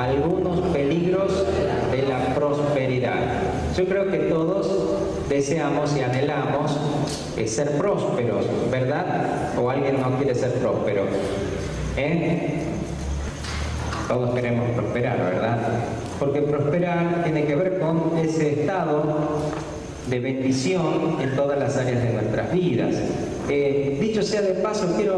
algunos peligros de la prosperidad. Yo creo que todos deseamos y anhelamos ser prósperos, ¿verdad? ¿O alguien no quiere ser próspero? Todos queremos prosperar, ¿verdad? Porque prosperar tiene que ver con ese estado de bendición en todas las áreas de nuestras vidas. Dicho sea de paso, quiero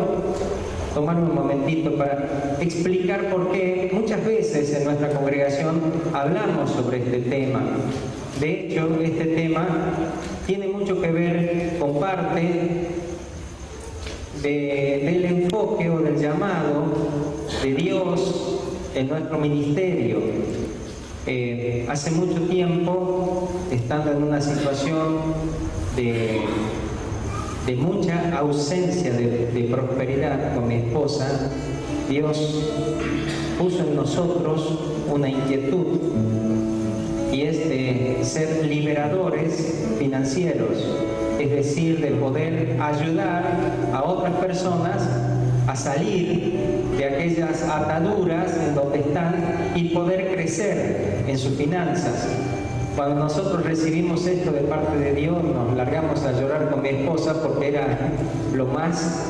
tomarme un momentito para explicar por qué muchas veces en nuestra congregación hablamos sobre este tema. De hecho, este tema tiene mucho que ver con parte del enfoque o del llamado de Dios en nuestro ministerio. Hace mucho tiempo, estando en una situación de mucha ausencia de prosperidad con mi esposa, Dios puso en nosotros una inquietud, y es de ser liberadores financieros, es decir, de poder ayudar a otras personas a salir de aquellas ataduras en donde están y poder crecer en sus finanzas. Cuando nosotros recibimos esto de parte de Dios, nos largamos a llorar con mi esposa porque era lo más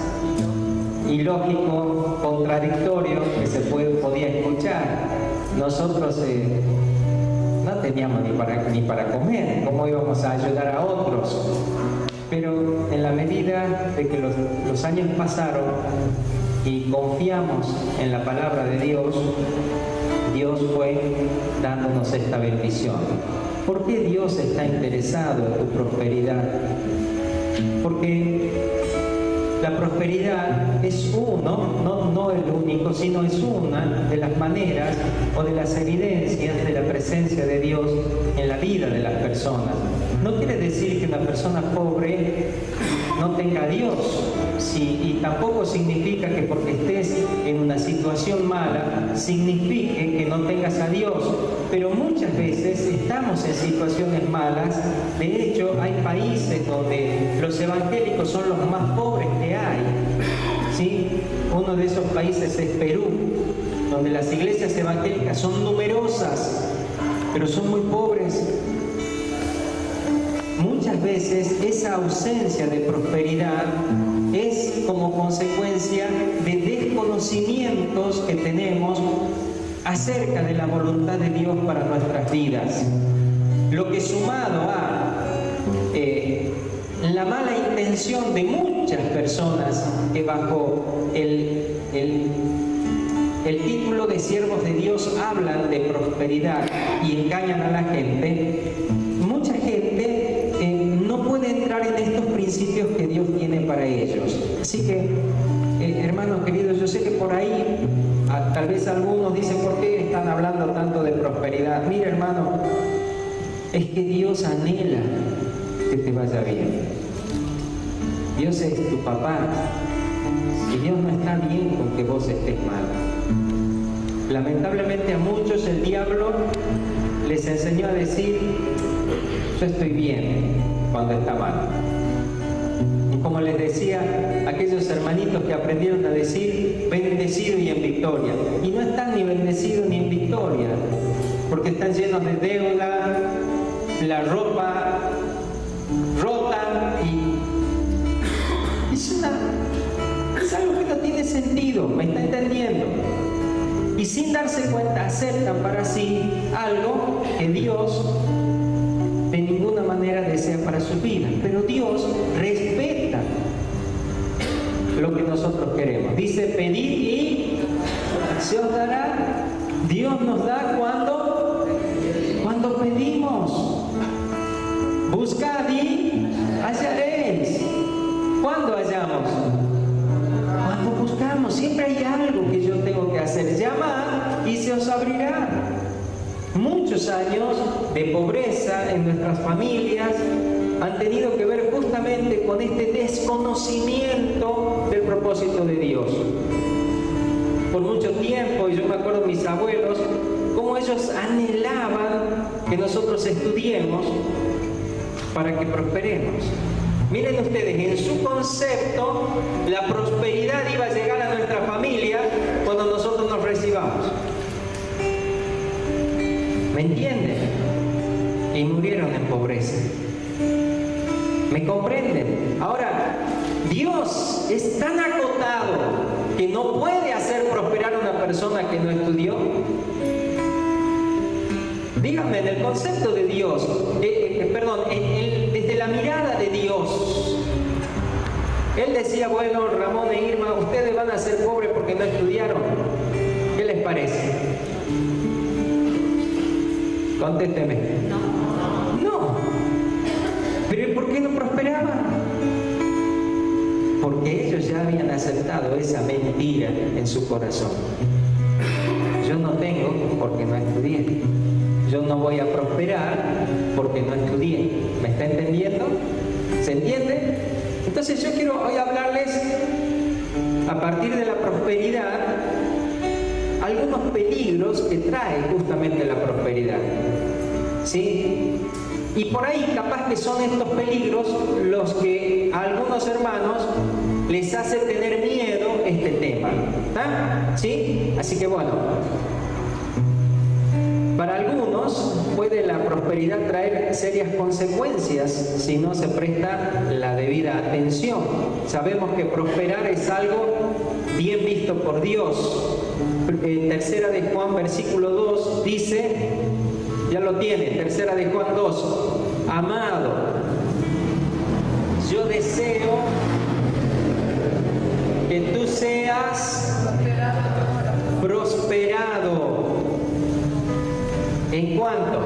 ilógico, contradictorio que se podía escuchar. Nosotros no teníamos ni para comer, ¿cómo íbamos a ayudar a otros? Pero en la medida de que los años pasaron y confiamos en la palabra de Dios, Dios fue dándonos esta bendición. ¿Por qué Dios está interesado en tu prosperidad? Porque la prosperidad es no el único, sino es una de las maneras o de las evidencias de la presencia de Dios en la vida de las personas. No quiere decir que una persona pobre no tenga a Dios, y tampoco significa que porque estés en una situación mala, signifique que no tengas a Dios. Pero muchas veces estamos en situaciones malas. De hecho, hay países donde los evangélicos son los más pobres que hay, ¿sí? Uno de esos países es Perú, donde las iglesias evangélicas son numerosas, pero son muy pobres. Muchas veces esa ausencia de prosperidad es como consecuencia de desconocimientos que tenemos acerca de la voluntad de Dios para nuestras vidas. Lo que sumado a la mala intención de muchas personas que bajo el título de siervos de Dios hablan de prosperidad y engañan a la gente, mucha gente no puede entrar en estos principios que Dios tiene para ellos. Así que, hermanos queridos, yo sé que por ahí tal vez algunos dicen, ¿por qué están hablando tanto de prosperidad? Mira, hermano, es que Dios anhela que te vaya bien. Dios es tu papá y Dios no está bien con que vos estés mal. Lamentablemente a muchos el diablo les enseñó a decir, yo estoy bien cuando está mal. Y como les decía, aquellos hermanitos que aprendieron a decir bendecido y en victoria, y no están ni bendecidos ni en victoria, porque están llenos de deuda, la ropa rota, y es algo que no tiene sentido, ¿me está entendiendo? Y sin darse cuenta aceptan para sí algo que Dios de ninguna manera desea para su vida. Pero Dios respeta lo que nosotros queremos. Dice, pedid y se os dará. Dios nos da cuando pedimos. Buscad y hallaréis. ¿Cuándo hallamos? Cuando buscamos. Siempre hay algo que yo tengo que hacer. Llamad y se os abrirá. Muchos años de pobreza en nuestras familias han tenido que ver justamente con este desconocimiento del propósito de Dios. Por mucho tiempo, y yo me acuerdo de mis abuelos, cómo ellos anhelaban que nosotros estudiemos para que prosperemos. Miren ustedes, en su concepto, la prosperidad iba a llegar a nuestra familia cuando nosotros nos recibamos. ¿Me entienden? Y murieron en pobreza. ¿Me comprenden? Ahora, Dios es tan acotado que no puede hacer prosperar a una persona que no estudió. Díganme, en el concepto de Dios, desde la mirada de Dios, Él decía, bueno, Ramón e Irma, ustedes van a ser pobres porque no estudiaron. ¿Qué les parece? Contésteme. No. ¿Pero por qué no prosperaban? Porque ellos ya habían aceptado esa mentira en su corazón. Yo no tengo porque no estudié. Yo no voy a prosperar porque no estudié. ¿Me está entendiendo? ¿Se entiende? Entonces yo quiero hoy hablarles, a partir de la prosperidad, algunos peligros que trae justamente la prosperidad. ¿Sí? Y por ahí capaz que son estos peligros los que a algunos hermanos les hace tener miedo este tema. ¿Sí? Así que bueno, para algunos puede la prosperidad traer serias consecuencias si no se presta la debida atención. Sabemos que prosperar es algo bien visto por Dios. Tercera de Juan, versículo 2, dice, ya lo tiene, Tercera de Juan 2, amado, yo deseo que tú seas prosperado. ¿En cuánto?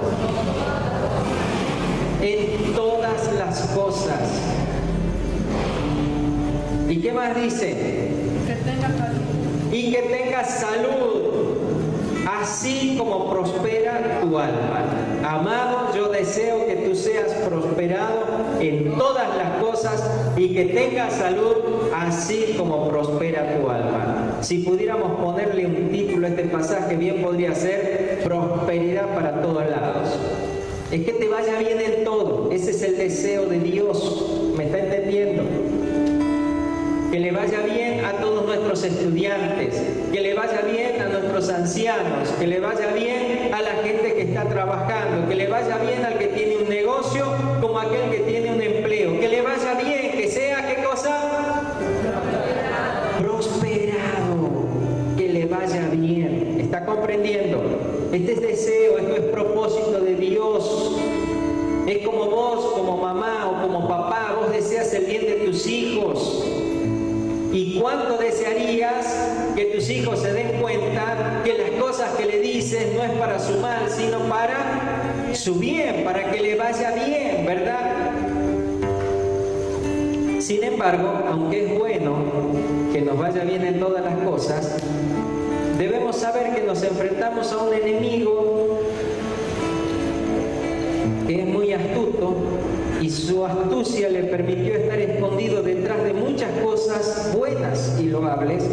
En todas las cosas. ¿Y qué más dice? Que tengas salud. Y que tengas salud, así como prospera tu alma. Amado, yo deseo que tú seas prosperado en todas las cosas y que tengas salud, así como prospera tu alma. Si pudiéramos ponerle un título a este pasaje, bien podría ser prosperidad para todos lados. Es que te vaya bien en todo. Ese es el deseo de Dios. ¿Me está entendiendo? Que le vaya bien a todos nuestros estudiantes, que le vaya bien a nuestros ancianos, que le vaya bien a la gente que está trabajando, que le vaya bien al que tiene un negocio como aquel que tiene un empleo, que le vaya bien, que sea, ¿qué cosa? Prosperado, que le vaya bien. ¿Está comprendiendo? Este es deseo, esto es propósito de Dios. Es como vos, como mamá o como papá, vos deseas el bien de tus hijos. ¿Y cuánto desearías que tus hijos se den cuenta que las cosas que le dices no es para su mal, sino para su bien, para que le vaya bien, ¿verdad? Sin embargo, aunque es bueno que nos vaya bien en todas las cosas, debemos saber que nos enfrentamos a un enemigo que es muy astuto, y su astucia le permitió estar escondido detrás de muchas cosas buenas y loables,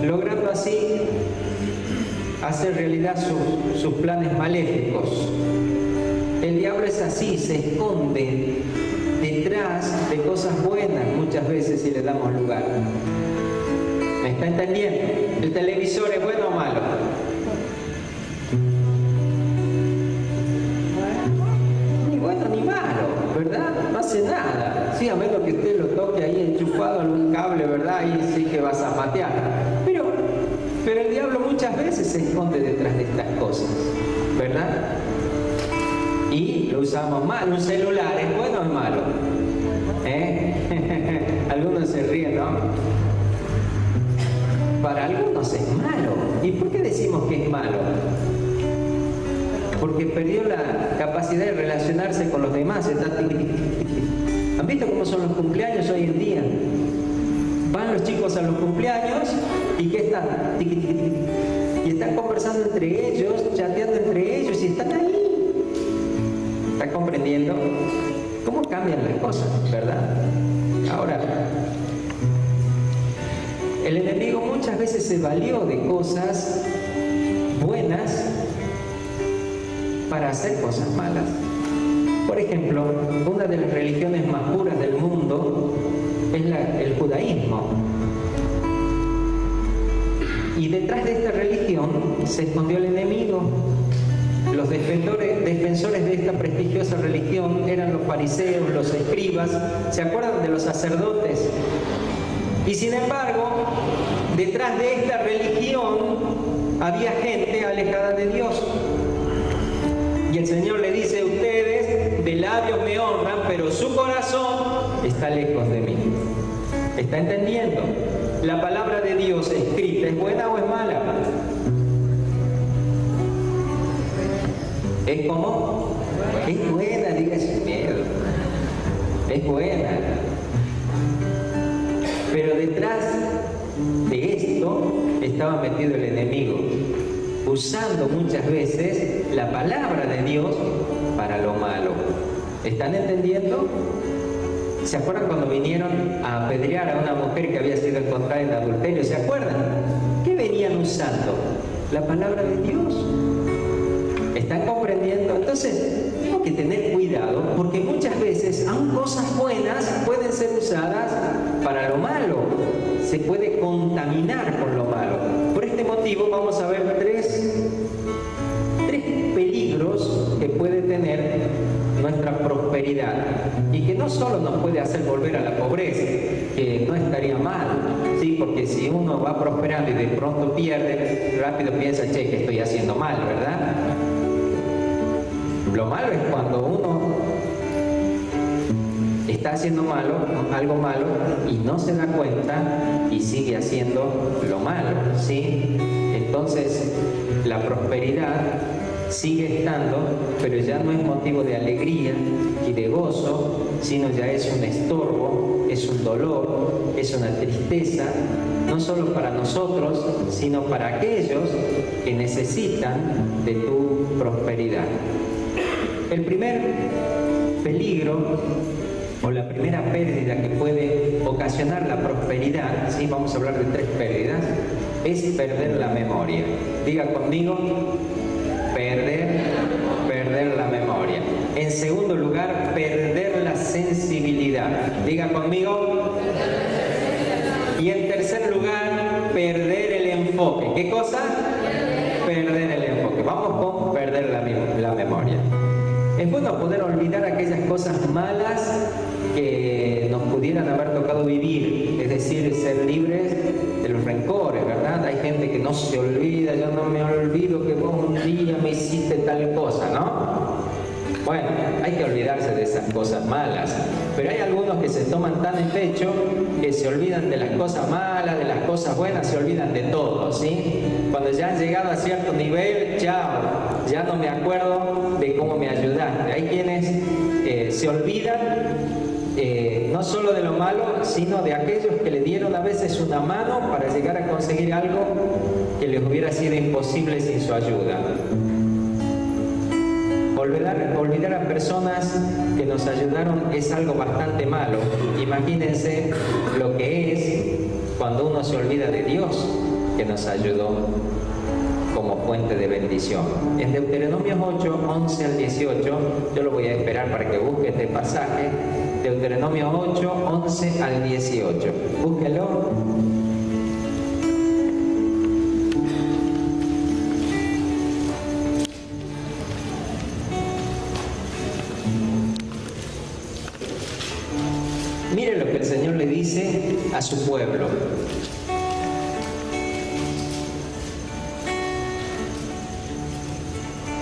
logrando así hacer realidad sus planes maléficos. El diablo es así, se esconde detrás de cosas buenas muchas veces si le damos lugar. ¿Me está entendiendo? ¿El televisor es bueno o malo? Ni bueno ni malo, ¿verdad? No hace nada. Sí, a menos que usted lo toque ahí enchufado en un cable, ¿verdad? Ahí sí que vas a matear. Pero el diablo muchas veces se esconde detrás de estas cosas, ¿verdad? Y lo usamos mal. Un celular, ¿es bueno o es malo? Algunos se ríen, ¿no? Para algunos es malo. ¿Y por qué decimos que es malo? Porque perdió la capacidad de relacionarse con los demás. ¿Han visto cómo son los cumpleaños hoy en día? Van los chicos a los cumpleaños y ¿qué están? Y están conversando entre ellos, chateando entre ellos y están ahí. ¿Está comprendiendo? ¿Cómo cambian las cosas, verdad? Ahora, el enemigo muchas veces se valió de cosas buenas para hacer cosas malas. Por ejemplo, una de las religiones más puras del mundo es el judaísmo. Y detrás de esta religión se escondió el enemigo. Los defensores de esta prestigiosa religión eran los fariseos, los escribas. ¿Se acuerdan de los sacerdotes? Y sin embargo, detrás de esta religión había gente alejada de Dios. Y el Señor le dice: ustedes de labios me honran, pero su corazón está lejos de mí. ¿Está entendiendo? ¿La palabra de Dios escrita es buena o es mala? ¿Es como? Es buena, diga sin miedo. Es buena. Pero detrás de esto estaba metido el enemigo, usando muchas veces la palabra de Dios para lo malo. ¿Están entendiendo? ¿Se acuerdan cuando vinieron a apedrear a una mujer que había sido encontrada en adulterio? ¿Se acuerdan? ¿Qué venían usando? La palabra de Dios. ¿Están comprendiendo? Entonces, tengo que tener cuidado, porque muchas veces, aun cosas buenas pueden ser usadas para lo malo. Se puede contaminar por lo malo. Por este motivo vamos a ver tres peligros que puede tener nuestra prosperidad, y que no solo nos puede hacer volver a la pobreza, que no estaría mal, ¿sí? Porque si uno va prosperando y de pronto pierde, rápido piensa: che, que estoy haciendo mal, ¿verdad? Lo malo es cuando uno está haciendo algo malo y no se da cuenta y sigue haciendo lo malo, ¿sí? Entonces, la prosperidad sigue estando, pero ya no es motivo de alegría y de gozo, sino ya es un estorbo, es un dolor, es una tristeza, no solo para nosotros, sino para aquellos que necesitan de tu prosperidad. El primer peligro o la primera pérdida que puede ocasionar la prosperidad, ¿sí? Vamos a hablar de tres pérdidas, es perder la memoria. Diga conmigo: perder la memoria. En segundo lugar, perder la sensibilidad. Diga conmigo. Y en tercer lugar, perder el enfoque. ¿Qué cosa? Perder el enfoque. Vamos con perder la memoria. Es bueno poder olvidar aquellas cosas malas que nos pudieran haber tocado vivir, es decir, ser libres de los rencores, ¿verdad? Hay gente que no se olvida: yo no me olvido que vos un día me hiciste tal cosa, ¿no? Bueno, hay que olvidarse de esas cosas malas, pero hay algunos que se toman tan en pecho que se olvidan de las cosas malas, de las cosas buenas, se olvidan de todo, ¿sí? Cuando ya han llegado a cierto nivel, chao, ya no me acuerdo de cómo me ayudaste. Hay quienes se olvidan no solo de lo malo, sino de aquellos que le dieron a veces una mano para llegar a conseguir algo que les hubiera sido imposible sin su ayuda. Olvidar a personas que nos ayudaron es algo bastante malo. Imagínense lo que es cuando uno se olvida de Dios, que nos ayudó como fuente de bendición. En Deuteronomio 8, 11 al 18, yo lo voy a esperar para que busque este pasaje. Deuteronomio 8, 11 al 18. Búsquelo. Mire lo que el Señor le dice a su pueblo.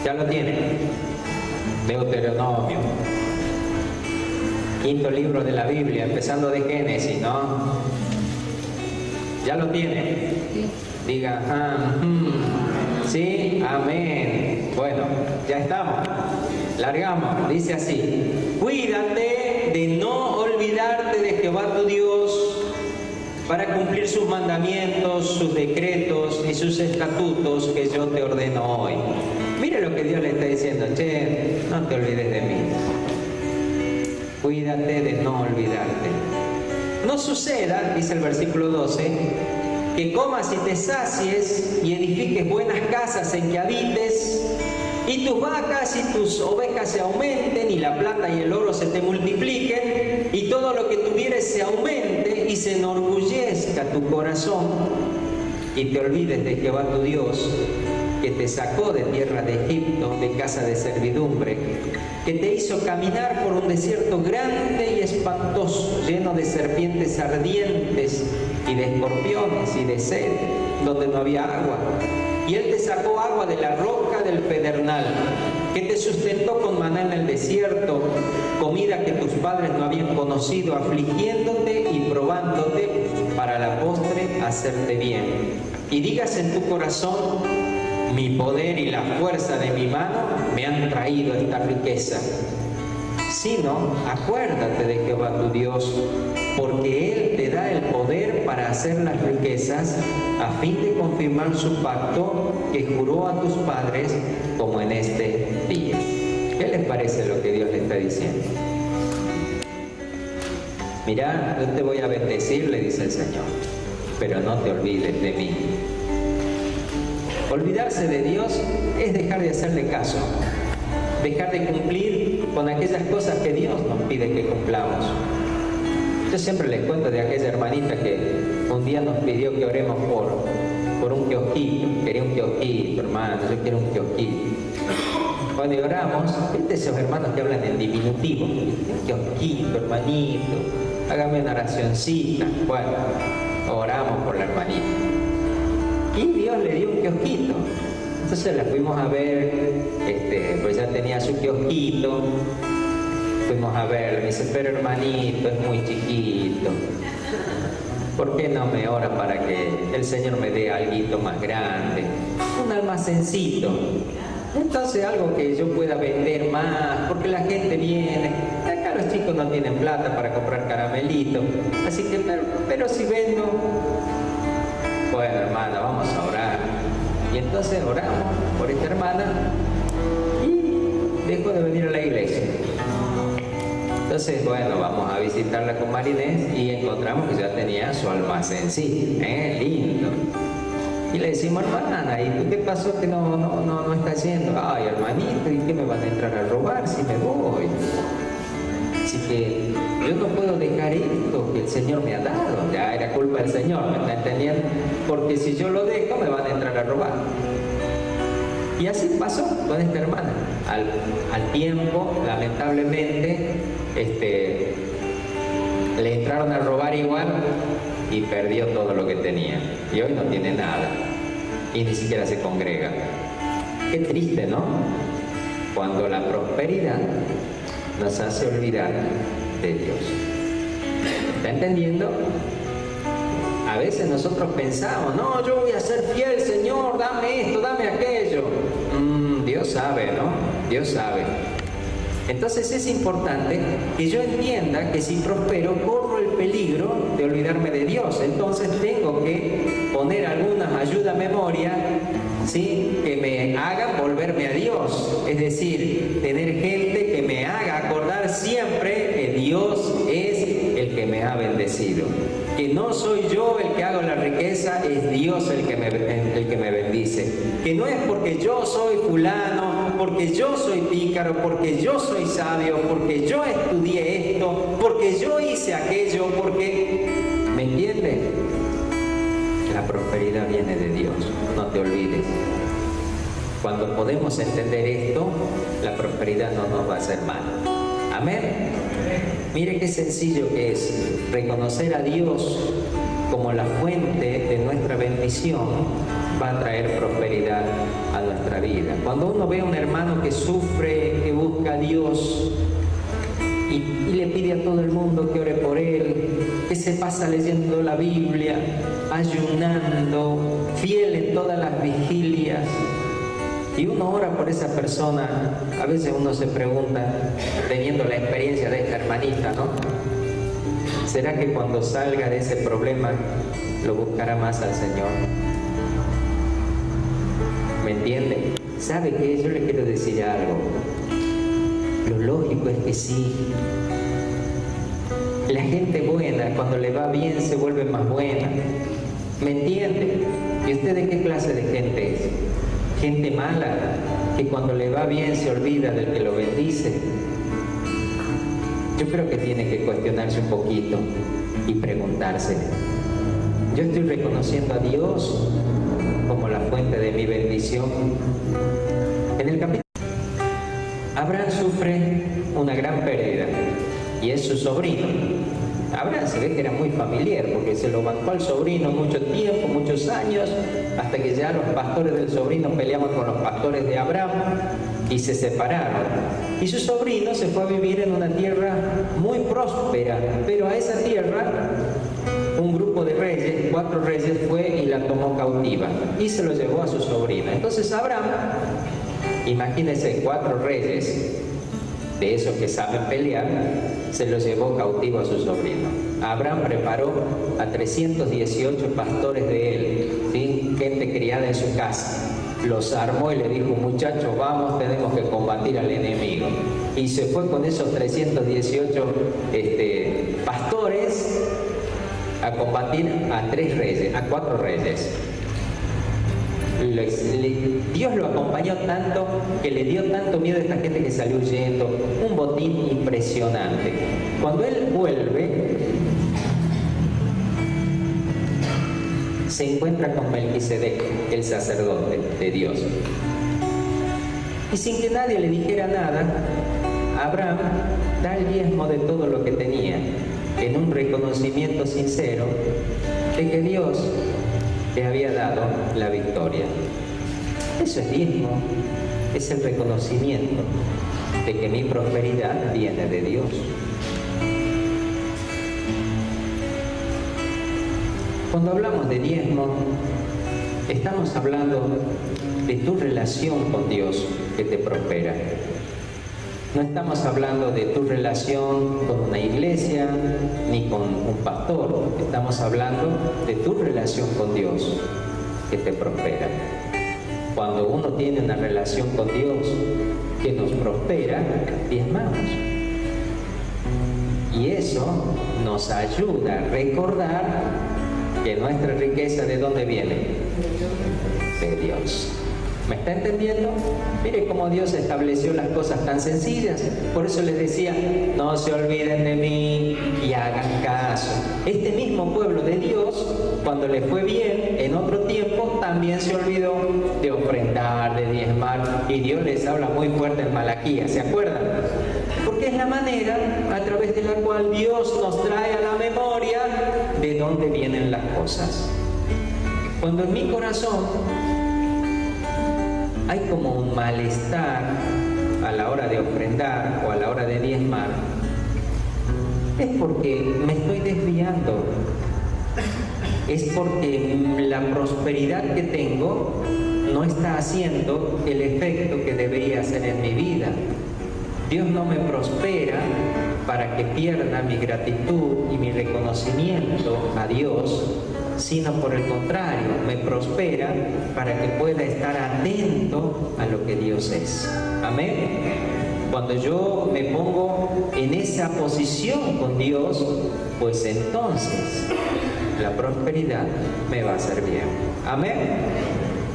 Ya lo tiene. Deuteronomio. Quinto libro de la Biblia, empezando de Génesis, ¿no? Ya lo tiene. Diga, sí, amén. Bueno, ya estamos. Largamos. Dice así: cuídate de no olvidarte de Jehová tu Dios, para cumplir sus mandamientos, sus decretos y sus estatutos que yo te ordeno hoy. Mire lo que Dios le está diciendo: che, no te olvides de mí. Cuídate de no olvidarte. No suceda, dice el versículo 12, que comas y te sacies y edifiques buenas casas en que habites, y tus vacas y tus ovejas se aumenten, y la plata y el oro se te multipliquen, y todo lo que tuvieres se aumente, y se enorgullezca tu corazón, y te olvides de Jehová tu Dios, que te sacó de tierra de Egipto, de casa de servidumbre, que te hizo caminar por un desierto grande y espantoso, lleno de serpientes ardientes y de escorpiones y de sed, donde no había agua. Y Él te sacó agua de la roca del pedernal, que te sustentó con maná en el desierto, comida que tus padres no habían conocido, afligiéndote y probándote para la postre hacerte bien. Y digas en tu corazón: mi poder y la fuerza de mi mano me han traído esta riqueza. Sino, acuérdate de Jehová tu Dios, porque Él te da el poder para hacer las riquezas, a fin de confirmar su pacto que juró a tus padres, como en este día. ¿Qué les parece lo que Dios le está diciendo? Mirá, yo te voy a bendecir, le dice el Señor, pero no te olvides de mí. Olvidarse de Dios es dejar de hacerle caso, dejar de cumplir con aquellas cosas que Dios nos pide que cumplamos. Yo siempre les cuento de aquella hermanita que un día nos pidió que oremos por un kiosquito. Quería un kiosquito, hermano, yo quiero un kiosquito. Cuando oramos, ¿viste esos hermanos que hablan en diminutivo? Un kiosquito, hermanito, hágame una oracioncita. Bueno, oramos por la hermanita. Y Dios le dio un kiosquito. Entonces la fuimos a ver, pues ya tenía su kiosquito. Fuimos a verlo, me dice: pero hermanito, es muy chiquito. ¿Por qué no me ora para que el Señor me dé algo más grande? Un almacencito. Entonces algo que yo pueda vender más, porque la gente viene. Acá los chicos no tienen plata para comprar caramelitos. Así que, pero si vendo... Bueno, hermana, vamos a orar. Y entonces oramos por esta hermana y dejó de venir a la iglesia. Entonces, bueno, vamos a visitarla con Marinés y encontramos que ya tenía su almacencito, lindo. Y le decimos: hermana, ¿y tú qué pasó que no está haciendo? Ay, hermanito, ¿y qué me van a entrar a robar si me voy? Así que yo no puedo dejar esto que el Señor me ha dado. Ya era culpa del Señor, ¿me está entendiendo? Porque si yo lo dejo, me van a entrar a robar. Y así pasó con esta hermana. Al tiempo, lamentablemente, le entraron a robar igual y perdió todo lo que tenía. Y hoy no tiene nada. Y ni siquiera se congrega. Qué triste, ¿no? Cuando la prosperidad nos hace olvidar de Dios. ¿Está entendiendo? A veces nosotros pensamos: no, yo voy a ser fiel, Señor, dame esto, dame aquello. Dios sabe, ¿no? Dios sabe. Entonces es importante que yo entienda que si prospero corro el peligro de olvidarme de Dios. Entonces tengo que poner algunas ayuda a memoria, ¿sí?, que me hagan volverme a Dios. Es decir, tener gente que me haga acordar siempre que Dios es el que me ha bendecido. Que no soy yo el que hago la riqueza, es Dios el que me bendice. Que no es porque yo soy fulano, porque yo soy pícaro, porque yo soy sabio, porque yo estudié esto, porque yo hice aquello, porque... ¿Me entiendes? La prosperidad viene de Dios, no te olvides. Cuando podemos entender esto, la prosperidad no nos va a hacer mal. Amén. Mire qué sencillo que es reconocer a Dios como la fuente de nuestra bendición. Va a traer prosperidad a nuestra vida. Cuando uno ve a un hermano que sufre, que busca a Dios y le pide a todo el mundo que ore por él, que se pasa leyendo la Biblia, ayunando, fiel en todas las vigilias, y uno ora por esa persona, a veces uno se pregunta, teniendo la experiencia de esta hermanita, ¿no? ¿Será que cuando salga de ese problema lo buscará más al Señor? ¿Me entiende? ¿Sabe qué? Yo le quiero decir algo. Lo lógico es que sí. La gente buena, cuando le va bien, se vuelve más buena. ¿Me entiende? ¿Y usted de qué clase de gente es? Gente mala, que cuando le va bien se olvida del que lo bendice. Yo creo que tiene que cuestionarse un poquito y preguntarse: ¿yo estoy reconociendo a Dios como la fuente de mi bendición. En el capítulo, Abraham sufre una gran pérdida y es su sobrino. Abraham se ve que era muy familiar porque se lo bancó al sobrino mucho tiempo, muchos años, hasta que ya los pastores del sobrino peleaban con los pastores de Abraham y se separaron. Y su sobrino se fue a vivir en una tierra muy próspera, pero a esa tierra un grupo de reyes, 4 reyes, fue y la tomó cautiva y se lo llevó a su sobrino. Entonces Abraham, imagínense, 4 reyes de esos que saben pelear, se lo llevó cautivo a su sobrino. Abraham preparó a 318 pastores de él, ¿sí? Gente criada en su casa. Los armó y le dijo: muchachos, vamos, tenemos que combatir al enemigo. Y se fue con esos 318 pastores a combatir a 3 reyes, a 4 reyes. Dios lo acompañó tanto que le dio tanto miedo a esta gente que salió huyendo. Un botín impresionante. Cuando él vuelve, se encuentra con Melquisedec, el sacerdote de Dios. Y sin que nadie le dijera nada, Abraham da el diezmo de todo lo que tenía, en un reconocimiento sincero de que Dios le había dado la victoria. Eso es diezmo, es el reconocimiento de que mi prosperidad viene de Dios. Cuando hablamos de diezmo, estamos hablando de tu relación con Dios que te prospera. No estamos hablando de tu relación con una iglesia ni con un pastor. Estamos hablando de tu relación con Dios que te prospera. Cuando uno tiene una relación con Dios que nos prospera, diezmamos. Y eso nos ayuda a recordar que nuestra riqueza, ¿de dónde viene? De Dios. ¿Me está entendiendo? Mire cómo Dios estableció las cosas tan sencillas. Por eso les decía: no se olviden de mí y hagan caso. Este mismo pueblo de Dios, cuando le fue bien en otro tiempo, también se olvidó de ofrendar, de diezmar. Y Dios les habla muy fuerte en Malaquías, ¿se acuerdan? Porque es la manera a través de la cual Dios nos trae a la memoria de dónde vienen las cosas. Cuando en mi corazón hay como un malestar a la hora de ofrendar o a la hora de diezmar, es porque me estoy desviando. Es porque la prosperidad que tengo no está haciendo el efecto que debería hacer en mi vida. Dios no me prospera para que pierda mi gratitud y mi reconocimiento a Dios, sino por el contrario, me prospera para que pueda estar atento a lo que Dios es. Amén. Cuando yo me pongo en esa posición con Dios, pues entonces la prosperidad me va a hacer bien. Amén.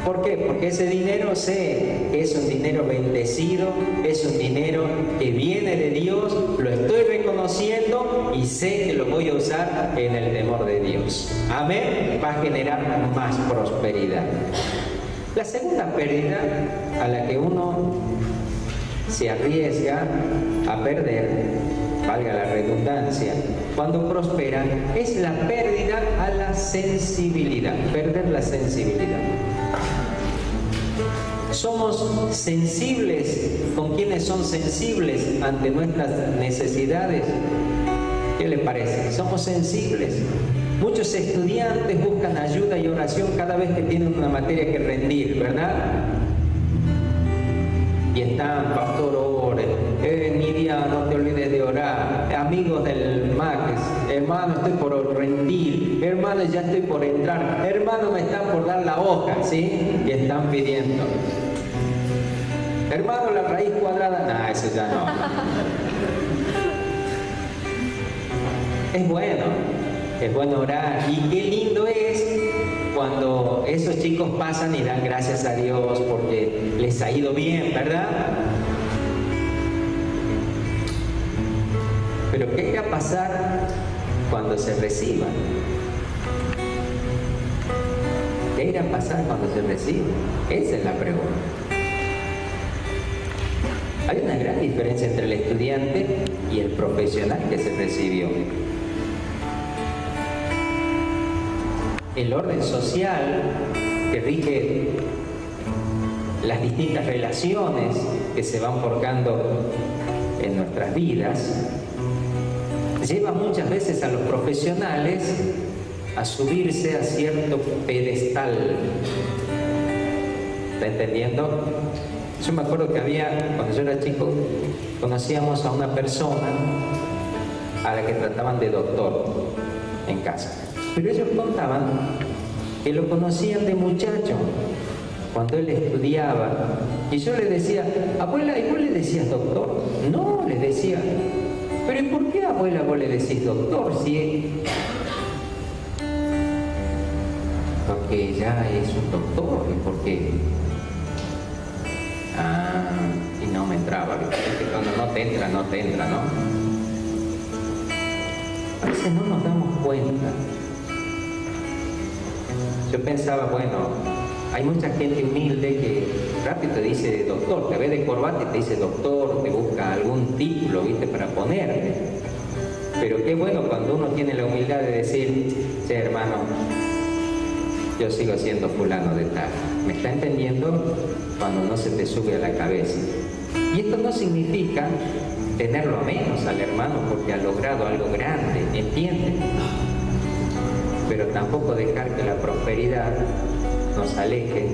¿Por qué? Porque ese dinero sé que es un dinero bendecido, es un dinero que viene de Dios, lo estoy reconociendo y sé que lo voy a usar en el temor de Dios. Amén. Va a generar más prosperidad. La segunda pérdida a la que uno se arriesga a perder, valga la redundancia, cuando prospera, es la pérdida a la sensibilidad, perder la sensibilidad. Somos sensibles con quienes son sensibles ante nuestras necesidades. ¿Qué le parece? Somos sensibles. Muchos estudiantes buscan ayuda y oración cada vez que tienen una materia que rendir, ¿verdad? Y están: pastor, ore, Nidia, no te olvides de orar, amigos del MACES, hermano, estoy por rendir, hermano, ya estoy por entrar, hermano, me están por dar la hoja, ¿sí? Y están pidiendo: hermano, la raíz cuadrada, no, eso ya no. Es bueno orar, y qué lindo es cuando esos chicos pasan y dan gracias a Dios porque les ha ido bien, ¿verdad? Pero ¿qué va a pasar cuando se reciban? ¿Qué irá a pasar cuando se recibe? Esa es la pregunta. Hay una gran diferencia entre el estudiante y el profesional que se recibió. El orden social que rige las distintas relaciones que se van forjando en nuestras vidas lleva muchas veces a los profesionales a subirse a cierto pedestal. ¿Está entendiendo? Yo me acuerdo que cuando yo era chico, conocíamos a una persona a la que trataban de doctor en casa. Pero ellos contaban que lo conocían de muchacho, cuando él estudiaba. Y yo le decía, abuela, ¿y vos le decías doctor? No, le decía. Pero ¿y por qué, abuela, vos le decís doctor? Si porque ya es un doctor, ¿y por qué? Y no me entraba. Cuando no te entra, ¿no? A veces no nos damos cuenta. Yo pensaba, bueno, hay mucha gente humilde que rápido te dice doctor, te ve de corbata y te dice doctor, te busca algún título, ¿viste?, para ponerte. Pero qué bueno cuando uno tiene la humildad de decir, che, hermano, yo sigo siendo fulano de tal. ¿Me está entendiendo? Cuando no se te sube a la cabeza. Y esto no significa tenerlo a menos al hermano porque ha logrado algo grande, ¿entiende? Pero tampoco dejar que la prosperidad nos aleje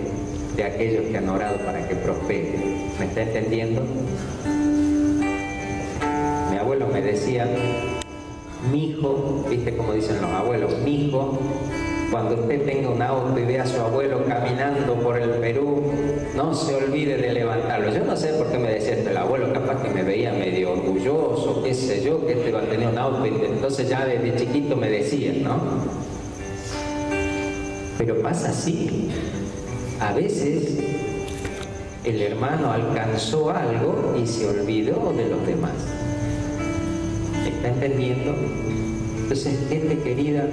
de aquellos que han orado para que prospere. ¿Me está entendiendo? Mi abuelo me decía, mijo, ¿viste cómo dicen los abuelos? Mijo, cuando usted tenga un auto y vea a su abuelo caminando por el Perú, no se olvide de levantarlo. Yo no sé por qué me decía esto el abuelo, capaz que me veía medio orgulloso, qué sé yo, que este va a tener un auto. Entonces ya desde chiquito me decía, ¿no? Pero pasa así. A veces el hermano alcanzó algo y se olvidó de los demás. ¿Está entendiendo? Entonces, gente querida,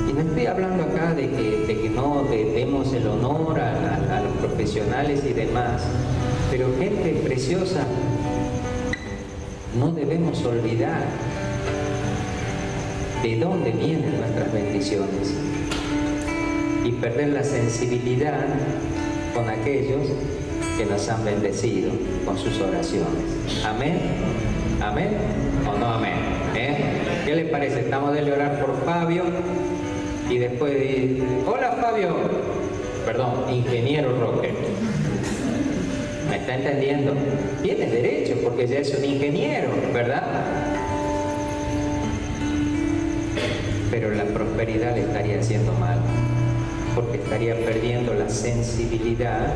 y no estoy hablando acá de que no demos el honor a los profesionales y demás, pero gente preciosa, no debemos olvidar de dónde vienen nuestras bendiciones y perder la sensibilidad con aquellos que nos han bendecido con sus oraciones. ¿Amén? ¿Amén? ¿O no amén? ¿Qué les parece? Estamos de orar por Fabio y después de... Hola Fabio. Perdón, ingeniero Roque. ¿Me está entendiendo? Tiene derecho porque ya es un ingeniero, ¿verdad? Pero la prosperidad le estaría haciendo mal, porque estaría perdiendo la sensibilidad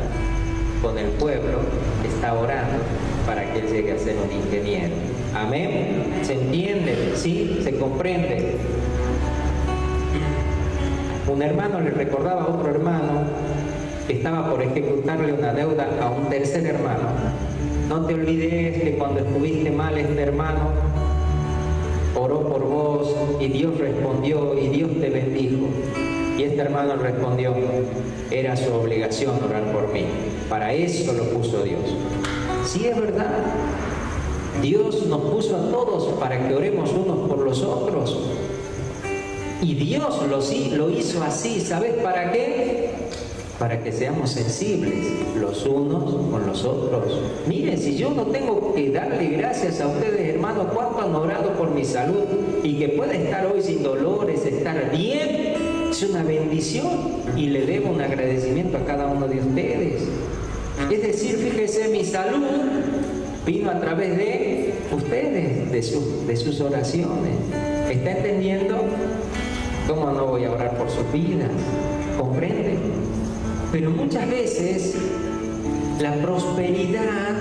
con el pueblo que está orando para que él llegue a ser un ingeniero. ¿Amén? ¿Se entiende? ¿Sí? ¿Se comprende? Un hermano le recordaba a otro hermano que estaba por ejecutarle una deuda a un tercer hermano. No te olvides que cuando estuviste mal, este hermano oró por vos y Dios respondió y Dios te bendijo. Y este hermano respondió, era su obligación orar por mí. Para eso lo puso Dios. Sí, es verdad. Dios nos puso a todos para que oremos unos por los otros. Y Dios lo hizo así. ¿Sabes para qué? Para que seamos sensibles los unos con los otros. Miren, si yo no tengo que darle gracias a ustedes, hermanos, cuánto han orado por mi salud y que pueda estar hoy sin dolores, estar bien, es una bendición y le debo un agradecimiento a cada uno de ustedes. Es decir, fíjese, mi salud vino a través de ustedes, de sus oraciones. ¿Está entendiendo? ¿Cómo no voy a orar por sus vidas? ¿Comprende? Pero muchas veces la prosperidad,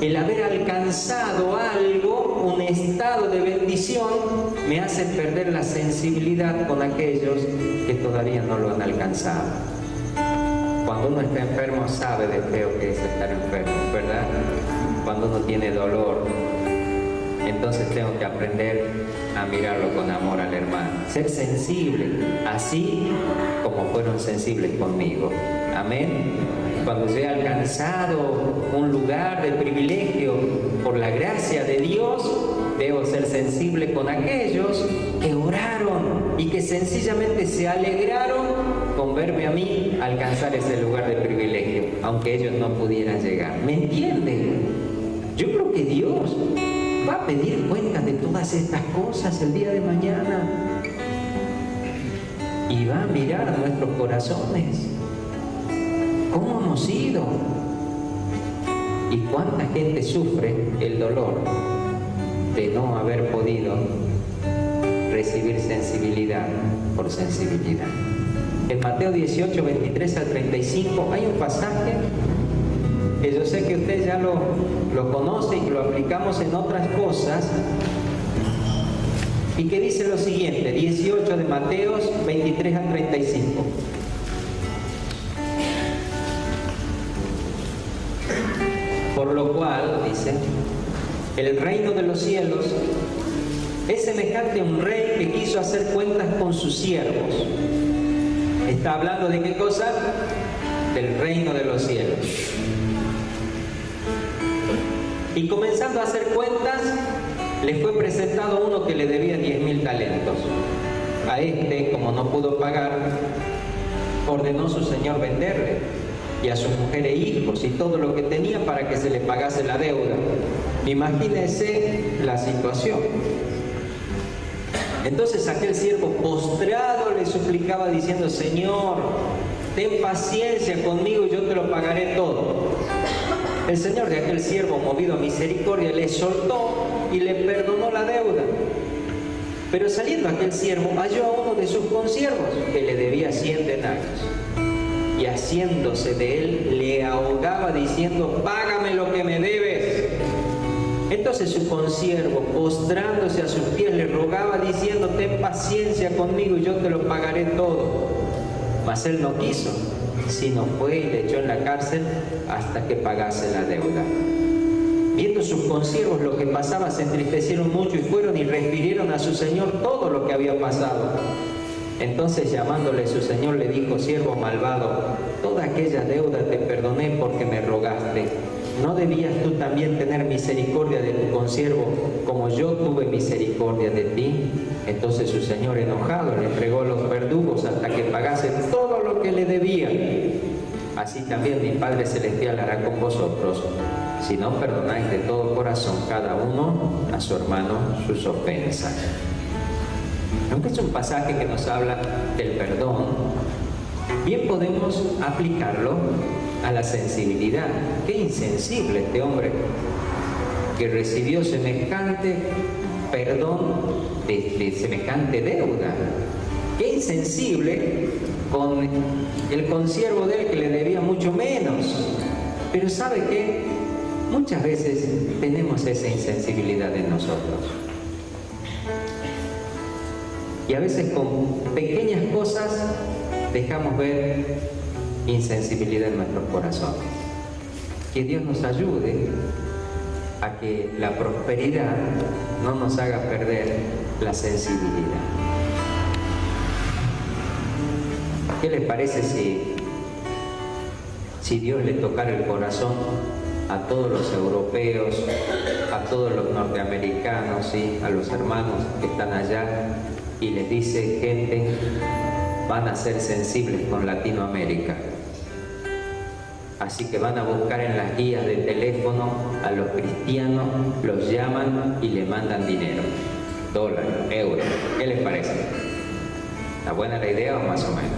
el haber alcanzado algo, un estado de bendición, me hace perder la sensibilidad con aquellos que todavía no lo han alcanzado. Cuando uno está enfermo sabe de feo que es estar enfermo, ¿verdad? Cuando uno tiene dolor, entonces tengo que aprender a mirarlo con amor al hermano. Ser sensible, así como fueron sensibles conmigo. Amén. Cuando yo he alcanzado un lugar de privilegio por la gracia de Dios, debo ser sensible con aquellos que oraron y que sencillamente se alegraron con verme a mí alcanzar ese lugar de privilegio, aunque ellos no pudieran llegar. ¿Me entienden? Yo creo que Dios va a pedir cuentas de todas estas cosas el día de mañana y va a mirar nuestros corazones. ¿Cómo hemos ido? ¿Y cuánta gente sufre el dolor de no haber podido recibir sensibilidad por sensibilidad? En Mateo 18, 23 al 35 hay un pasaje que yo sé que usted ya lo conoce y que lo aplicamos en otras cosas, y que dice lo siguiente, 18 de Mateo 23 al 35. Por lo cual, dice, el reino de los cielos es semejante a un rey que quiso hacer cuentas con sus siervos. ¿Está hablando de qué cosa? Del reino de los cielos. Y comenzando a hacer cuentas, le fue presentado uno que le debía 10.000 talentos. A este, como no pudo pagar, ordenó su señor venderle, y a su mujer e hijos y todo lo que tenía para que se le pagase la deuda. Imagínense la situación. Entonces aquel siervo postrado le suplicaba diciendo: Señor, ten paciencia conmigo y yo te lo pagaré todo. El señor de aquel siervo, movido a misericordia, le soltó y le perdonó la deuda. Pero saliendo aquel siervo, halló a uno de sus consiervos que le debía 100 denarios. Y haciéndose de él, le ahogaba diciendo: págame lo que me debes. Entonces su consiervo, postrándose a sus pies, le rogaba diciendo: ten paciencia conmigo y yo te lo pagaré todo. Mas él no quiso, sino fue y le echó en la cárcel hasta que pagase la deuda. Viendo sus consiervos lo que pasaba, se entristecieron mucho y fueron y refirieron a su señor todo lo que había pasado. Entonces, llamándole su señor, le dijo: siervo malvado, toda aquella deuda te perdoné porque me rogaste. ¿No debías tú también tener misericordia de tu consiervo como yo tuve misericordia de ti? Entonces su señor, enojado, le entregó a los verdugos hasta que pagase todo lo que le debía. Así también mi Padre Celestial hará con vosotros, si no perdonáis de todo corazón cada uno a su hermano sus ofensas. Aunque es un pasaje que nos habla del perdón, bien podemos aplicarlo a la sensibilidad. Qué insensible este hombre que recibió semejante perdón de semejante deuda. Qué insensible con el consiervo de él que le debía mucho menos. Pero ¿sabe qué? Muchas veces tenemos esa insensibilidad en nosotros. Y a veces con pequeñas cosas dejamos ver insensibilidad en nuestros corazones. Que Dios nos ayude a que la prosperidad no nos haga perder la sensibilidad. ¿Qué les parece si Dios le tocara el corazón a todos los europeos, a todos los norteamericanos, ¿sí? A los hermanos que están allá, y les dice: gente, van a ser sensibles con Latinoamérica? Así que van a buscar en las guías de teléfono a los cristianos, los llaman y le mandan dinero, dólares, euros. ¿Qué les parece? ¿Está buena la idea o más o menos?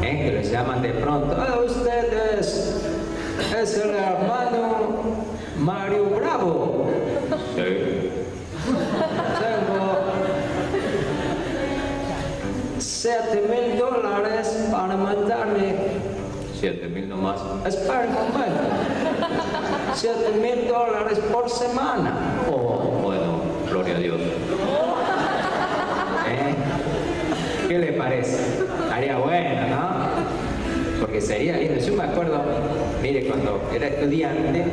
Que los llaman de pronto: ustedes es el hermano Mario Bravo. Sí. Tengo $7,000 para mandarle. 7,000 nomás. Espera un momento. $7,000 por semana. Oh, bueno, gloria a Dios. ¿Qué le parece? Estaría bueno, ¿no? Porque sería lindo. Yo me acuerdo, mire, cuando era estudiante,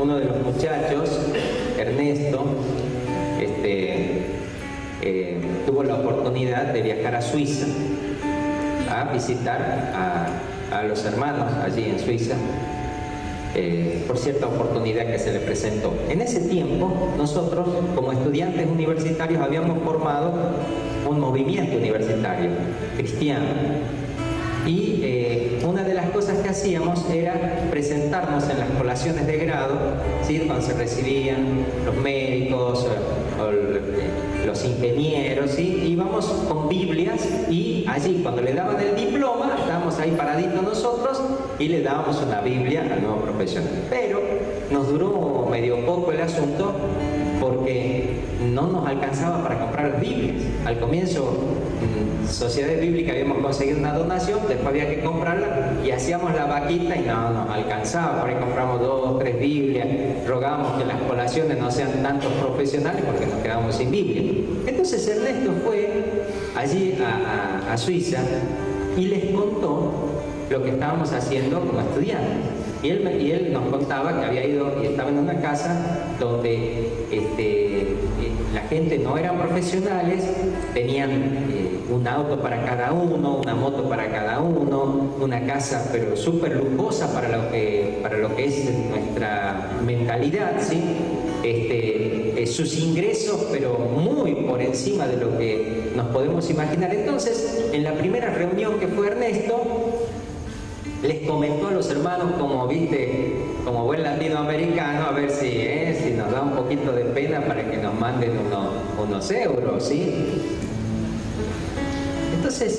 uno de los muchachos, Ernesto, tuvo la oportunidad de viajar a Suiza a visitar a los hermanos allí en Suiza, por cierta oportunidad que se le presentó. En ese tiempo, nosotros, como estudiantes universitarios, habíamos formado un movimiento universitario cristiano. Y una de las cosas que hacíamos era presentarnos en las colaciones de grado, ¿sí? Cuando se recibían los médicos o los ingenieros, ¿sí? Íbamos con Biblias y allí cuando le daban el diploma estábamos ahí paraditos nosotros y le dábamos una Biblia al nuevo profesional. Pero nos duró medio poco el asunto porque no nos alcanzaba para comprar las Biblias. Al comienzo, Sociedad Bíblica, habíamos conseguido una donación, después había que comprarla y hacíamos la vaquita y no nos alcanzaba. Por ahí compramos 2 o 3 Biblias, rogábamos que las colaciones no sean tantos profesionales porque nos quedábamos sin Biblia. Entonces Ernesto fue allí a Suiza y les contó lo que estábamos haciendo como estudiantes. Y él nos contaba que había ido y estaba en una casa donde la gente no eran profesionales, tenían un auto para cada uno, una moto para cada uno, una casa pero súper lujosa para lo que es nuestra mentalidad, ¿sí? Sus ingresos pero muy por encima de lo que nos podemos imaginar. Entonces, en la primera reunión que fue Ernesto, les comentó a los hermanos, como como buen latinoamericano, a ver si nos da un poquito de pena para que nos manden unos euros, ¿sí? Entonces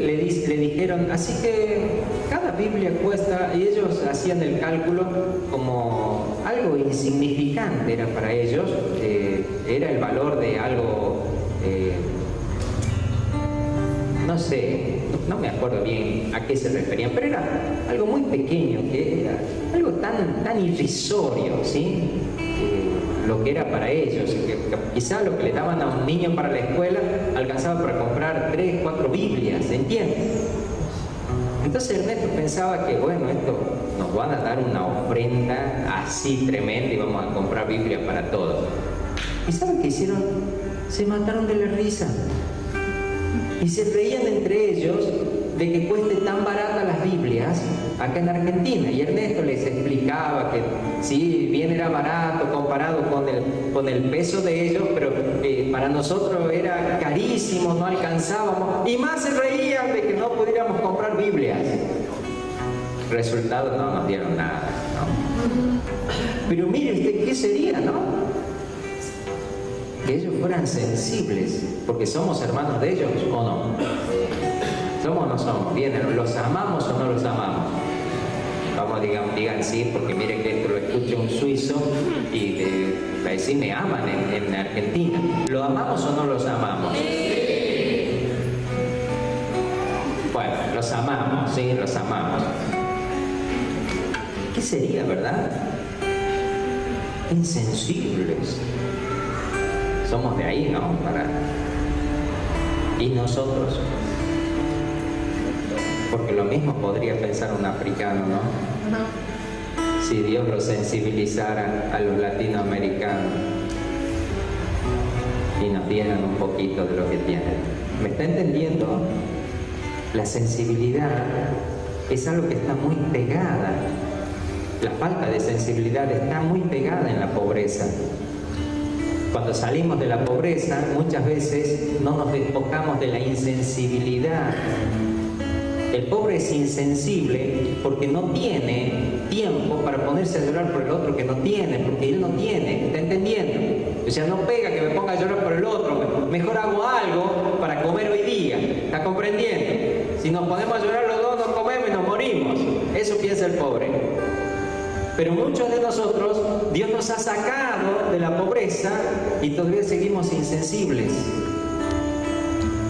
le dijeron, así que cada Biblia cuesta, y ellos hacían el cálculo como algo insignificante era para ellos, era el valor de algo, no sé, no me acuerdo bien a qué se referían, pero era algo muy pequeño, que era algo tan irrisorio, ¿sí? Lo que era para ellos, que quizá lo que le daban a un niño para la escuela alcanzaba para comprar 3, 4 Biblias, ¿entiendes? Entonces Ernesto pensaba que, bueno, esto nos van a dar una ofrenda así tremenda y vamos a comprar Biblia para todos. ¿Y saben qué hicieron? Se mataron de la risa. Y se reían entre ellos de que cueste tan barata las Biblias acá en Argentina. Y Ernesto les explicaba que sí, bien era barato comparado con el peso de ellos, pero para nosotros era carísimo, no alcanzábamos. Y más se reían de que no pudiéramos comprar Biblias. Resultado, no nos dieron nada, ¿no? Pero mire usted, ¿qué sería, no? Que ellos fueran sensibles, porque somos hermanos de ellos o no. ¿Somos o no somos? Bien, ¿los amamos o no los amamos? Vamos, digan sí, porque miren que esto lo escucha un suizo y va a decir me aman en Argentina. ¿Lo amamos o no los amamos? Bueno, los amamos, sí, los amamos. ¿Qué sería, verdad? Insensibles. Somos de ahí, ¿no? Y nosotros, porque lo mismo podría pensar un africano, ¿no? Si Dios los sensibilizara a los latinoamericanos y nos dieran un poquito de lo que tienen. ¿Me está entendiendo? La sensibilidad es algo que está muy pegada. La falta de sensibilidad está muy pegada en la pobreza. Cuando salimos de la pobreza, muchas veces no nos despojamos de la insensibilidad. El pobre es insensible porque no tiene tiempo para ponerse a llorar por el otro que no tiene, porque él no tiene, ¿está entendiendo? O sea, no pega que me ponga a llorar por el otro, mejor hago algo para comer hoy día, ¿está comprendiendo? Si nos ponemos a llorar los dos, nos comemos y nos morimos. Eso piensa el pobre. Pero muchos de nosotros, Dios nos ha sacado de la pobreza y todavía seguimos insensibles.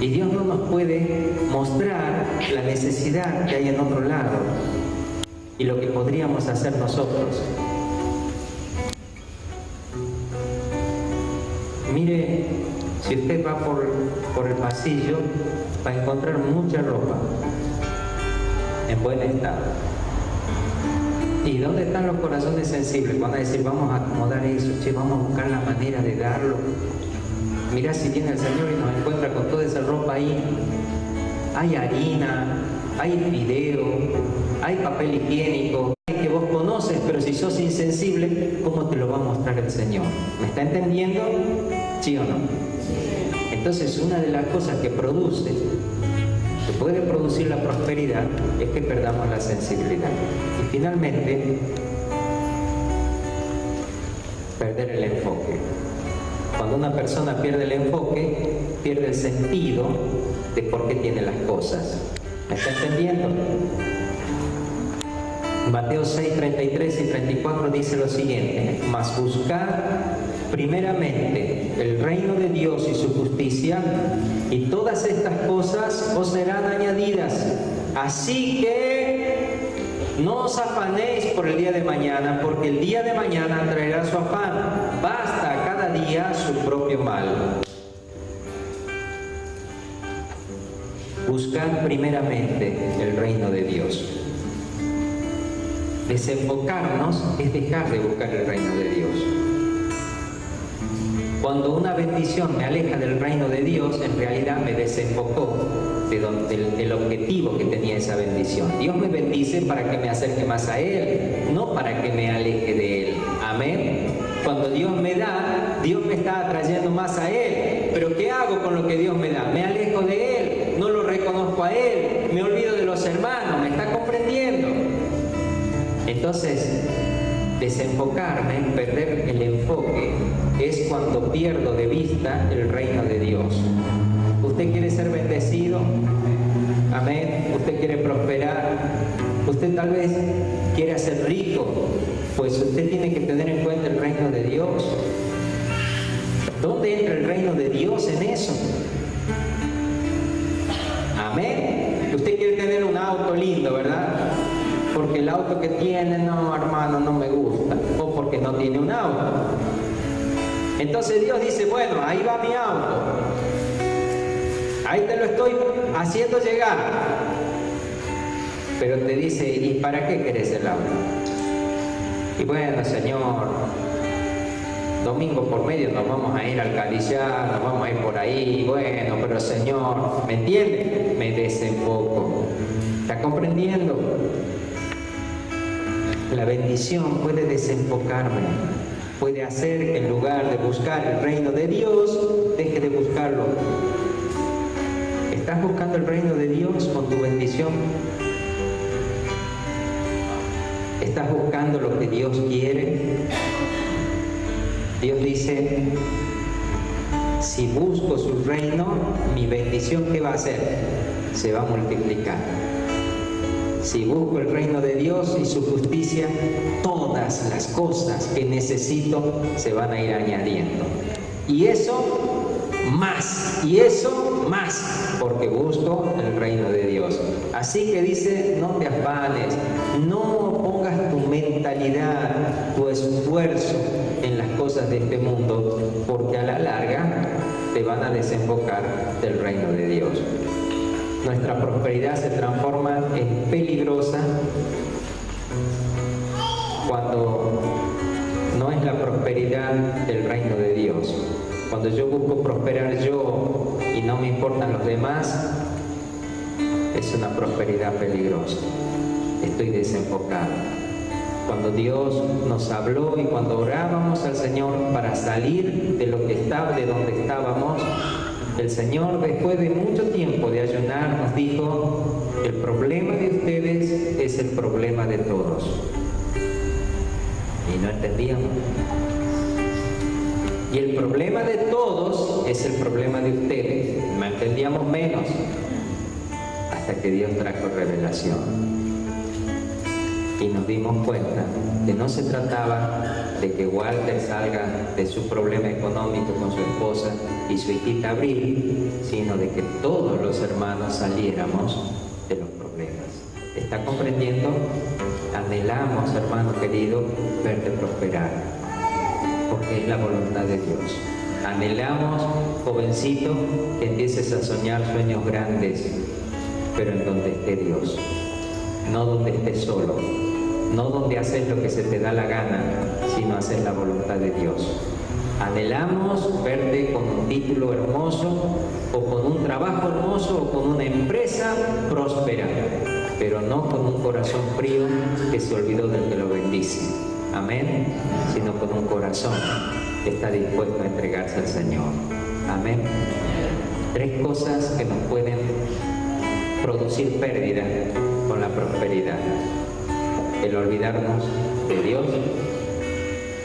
Y Dios no nos puede mostrar la necesidad que hay en otro lado y lo que podríamos hacer nosotros. Mire, si usted va por el pasillo, va a encontrar mucha ropa en buen estado. ¿Y dónde están los corazones sensibles? Van a decir, vamos a acomodar eso, che, vamos a buscar la manera de darlo. Mirá si viene el Señor y nos encuentra con toda esa ropa ahí. Hay harina, hay video, hay papel higiénico que vos conoces, pero si sos insensible, ¿cómo te lo va a mostrar el Señor? ¿Me está entendiendo? ¿Sí o no? Entonces, una de las cosas que produce, que puede producir la prosperidad, es que perdamos la sensibilidad. Y finalmente, perder el enfoque. Cuando una persona pierde el enfoque, pierde el sentido de por qué tiene las cosas. ¿Me está entendiendo? Mateo 6, 33 y 34 dice lo siguiente: mas buscad primeramente el reino de Dios y su justicia, y todas estas cosas os serán añadidas. Así que no os afanéis por el día de mañana, porque el día de mañana traerá su afán. Basta a cada día su propio mal. Buscad primeramente el reino de Dios. Desenfocarnos es dejar de buscar el reino de Dios. Cuando una bendición me aleja del reino de Dios, en realidad me desenfocó del objetivo que tenía esa bendición. Dios me bendice para que me acerque más a Él, no para que me aleje de Él. Amén. Cuando Dios me da, Dios me está atrayendo más a Él. Pero ¿qué hago con lo que Dios me da? Me alejo de Él, no lo reconozco a Él, me olvido de los hermanos. ¿Me está comprendiendo? Entonces, desenfocarme, perder el enfoque, es cuando pierdo de vista el reino de Dios. ¿Usted quiere ser bendecido? Amén. ¿Usted quiere prosperar? ¿Usted tal vez quiere ser rico? Pues usted tiene que tener en cuenta el reino de Dios. ¿Dónde entra el reino de Dios en eso? Amén. Usted quiere tener un auto lindo, ¿verdad? Porque el auto que tiene, no, hermano, no me gusta. O porque no tiene un auto. Entonces Dios dice, bueno, ahí va mi auto. Ahí te lo estoy haciendo llegar. Pero te dice, ¿y para qué querés el auto? Y bueno, Señor, domingo por medio nos vamos a ir al Calillar, nos vamos a ir por ahí. Bueno, pero Señor, ¿me entiende? Me desenfoco. ¿Está comprendiendo? La bendición puede desenfocarme, puede hacer que en lugar de buscar el reino de Dios, deje de buscarlo. ¿Estás buscando el reino de Dios con tu bendición? ¿Estás buscando lo que Dios quiere? Dios dice, si busco su reino, mi bendición, ¿qué va a hacer? Se va a multiplicar. Si busco el reino de Dios y su justicia, todas las cosas que necesito se van a ir añadiendo. Y eso más, porque busco el reino de Dios. Así que dice, no te afanes, no pongas tu mentalidad, tu esfuerzo en las cosas de este mundo, porque a la larga te van a desenfocar del reino de Dios. Nuestra prosperidad se transforma en peligrosa cuando no es la prosperidad del reino de Dios. Cuando yo busco prosperar yo y no me importan los demás, es una prosperidad peligrosa. Estoy desenfocado. Cuando Dios nos habló y cuando orábamos al Señor para salir de lo que estaba, de donde estábamos, el Señor, después de mucho tiempo de ayunar, nos dijo, el problema de ustedes es el problema de todos. Y no entendíamos. Y el problema de todos es el problema de ustedes. No entendíamos menos. Hasta que Dios trajo revelación. Y nos dimos cuenta que no se trataba de que Walter salga de su problema económico con su esposa y su hijita Abril, sino de que todos los hermanos saliéramos de los problemas. ¿Está comprendiendo? Anhelamos, hermano querido, verte prosperar, porque es la voluntad de Dios. Anhelamos, jovencito, que empieces a soñar sueños grandes, pero en donde esté Dios, no donde estés solo. no donde haces lo que se te da la gana, sino hacer la voluntad de Dios. Anhelamos verte con un título hermoso, o con un trabajo hermoso, o con una empresa próspera, pero no con un corazón frío que se olvidó del que lo bendice. Amén. Sino con un corazón que está dispuesto a entregarse al Señor. Amén. 3 cosas que nos pueden producir pérdida con la prosperidad: el olvidarnos de Dios,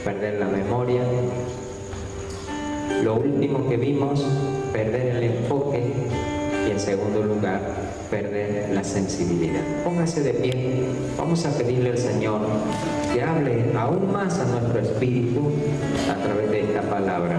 perder la memoria. Lo último que vimos, perder el enfoque, y en segundo lugar, perder la sensibilidad. Póngase de pie, vamos a pedirle al Señor que hable aún más a nuestro espíritu a través de esta palabra.